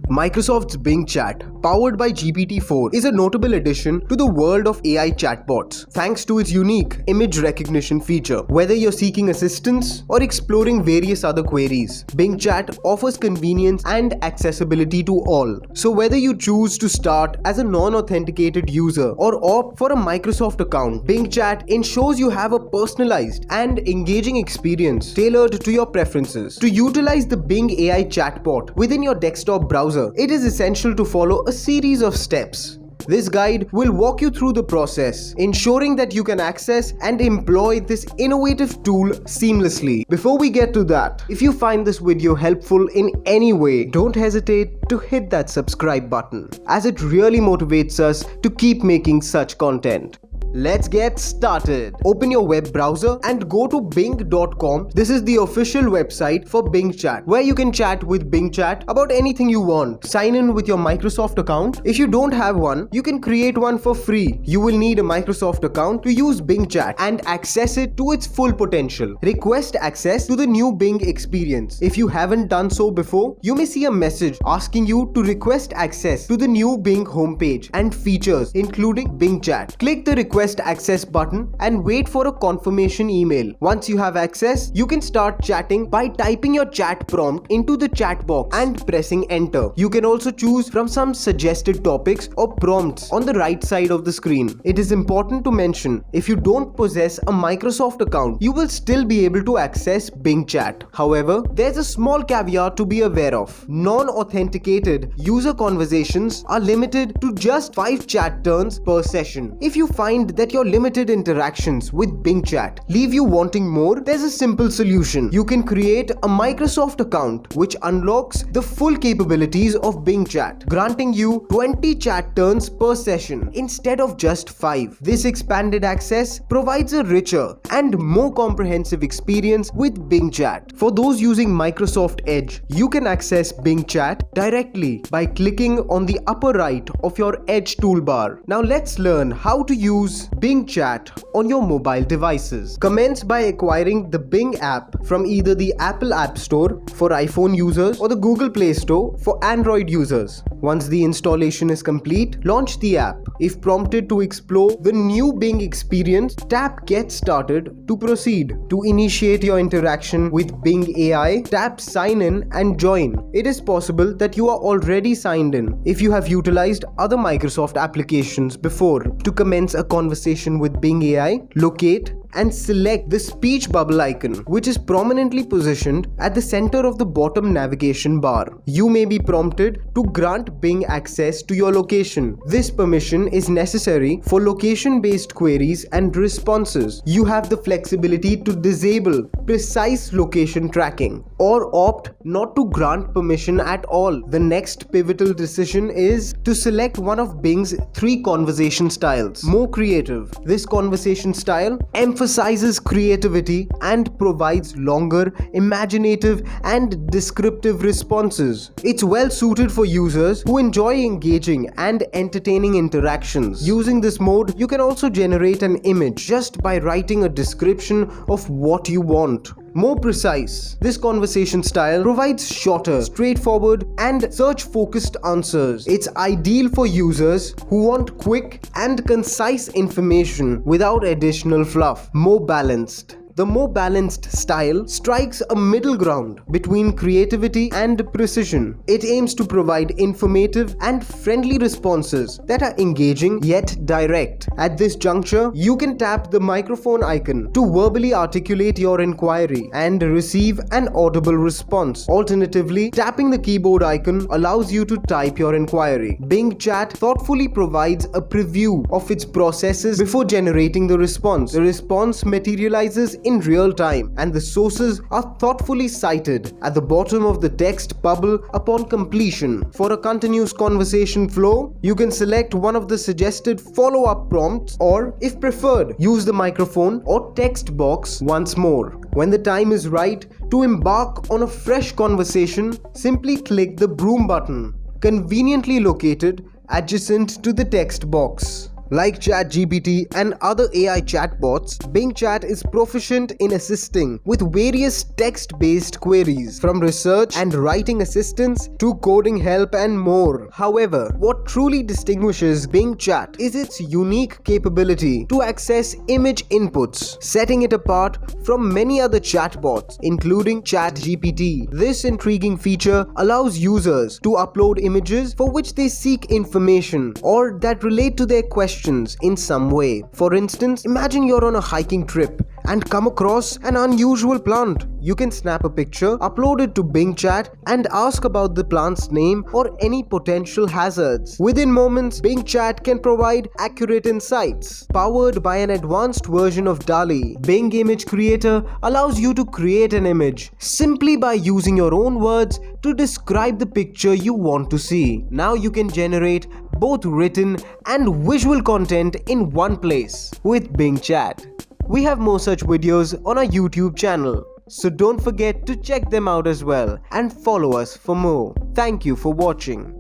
Microsoft's Bing Chat, powered by GPT-4, is a notable addition to the world of AI chatbots thanks to its unique image recognition feature. Whether you're seeking assistance or exploring various other queries, Bing Chat offers convenience and accessibility to all. So whether you choose to start as a non-authenticated user or opt for a Microsoft account, Bing Chat ensures you have a personalized and engaging experience tailored to your preferences. To utilize the Bing AI chatbot within your desktop browser, it is essential to follow a series of steps. This guide will walk you through the process, ensuring that you can access and employ this innovative tool seamlessly. Before we get to that, if you find this video helpful in any way, don't hesitate to hit that subscribe button, as it really motivates us to keep making such content. Let's get started. Open your web browser and go to bing.com. This is the official website for Bing Chat, where you can chat with Bing Chat about anything you want. Sign in with your Microsoft account. If you don't have one, you can create one for free. You will need a Microsoft account to use Bing Chat and access it to its full potential. Request access to the new Bing experience. If you haven't done so before, you may see a message asking you to request access to the new Bing homepage and features, including Bing Chat. Click the Request Access button and wait for a confirmation email. Once you have access, you can start chatting by typing your chat prompt into the chat box and pressing enter. You can also choose from some suggested topics or prompts on the right side of the screen. It is important to mention, if you don't possess a Microsoft account, you will still be able to access Bing Chat. However, there's a small caveat to be aware of. Non-authenticated user conversations are limited to just 5 chat turns per session. If you find that your limited interactions with Bing Chat leave you wanting more, there's a simple solution. You can create a Microsoft account which unlocks the full capabilities of Bing Chat, granting you 20 chat turns per session instead of just 5. This expanded access provides a richer and more comprehensive experience with Bing Chat. For those using Microsoft Edge, you can access Bing Chat directly by clicking on the upper right of your Edge toolbar. Now let's learn how to use Bing Chat on your mobile devices. Commence by acquiring the Bing app from either the Apple App Store for iPhone users or the Google Play Store for Android users. Once the installation is complete, launch the app. If prompted to explore the new Bing experience, tap Get Started to proceed. To initiate your interaction with Bing AI, tap Sign In and Join. It is possible that you are already signed in if you have utilized other Microsoft applications before. To commence a conversation with Bing AI, locate and select the speech bubble icon, which is prominently positioned at the center of the bottom navigation bar. You may be prompted to grant Bing access to your location. This permission is necessary for location-based queries and responses. You have the flexibility to disable precise location tracking or opt not to grant permission at all. The next pivotal decision is to select one of Bing's 3 conversation styles. More creative. This conversation style emphasizes creativity and provides longer, imaginative, and descriptive responses. It's well suited for users who enjoy engaging and entertaining interactions. Using this mode, you can also generate an image just by writing a description of what you want. More precise, this conversation style provides shorter, straightforward, and search-focused answers. It's ideal for users who want quick and concise information without additional fluff. More balanced. The more balanced style strikes a middle ground between creativity and precision. It aims to provide informative and friendly responses that are engaging yet direct. At this juncture, you can tap the microphone icon to verbally articulate your inquiry and receive an audible response. Alternatively, tapping the keyboard icon allows you to type your inquiry. Bing Chat thoughtfully provides a preview of its processes before generating the response. The response materializes in real time, and the sources are thoughtfully cited at the bottom of the text bubble upon completion. For a continuous conversation flow, you can select one of the suggested follow-up prompts, or, if preferred, use the microphone or text box once more. When the time is right to embark on a fresh conversation, simply click the broom button, conveniently located adjacent to the text box. Like ChatGPT and other AI chatbots, Bing Chat is proficient in assisting with various text-based queries, from research and writing assistance to coding help and more. However, what truly distinguishes Bing Chat is its unique capability to access image inputs, setting it apart from many other chatbots, including ChatGPT. This intriguing feature allows users to upload images for which they seek information or that relate to their questions in some way. For instance, imagine you're on a hiking trip and come across an unusual plant. You can snap a picture, upload it to Bing Chat, and ask about the plant's name or any potential hazards. Within moments, Bing Chat can provide accurate insights. Powered by an advanced version of DALL-E, Bing Image Creator allows you to create an image simply by using your own words to describe the picture you want to see. Now you can generate both written and visual content in one place with Bing Chat. We have more such videos on our YouTube channel, so don't forget to check them out as well and follow us for more. Thank you for watching.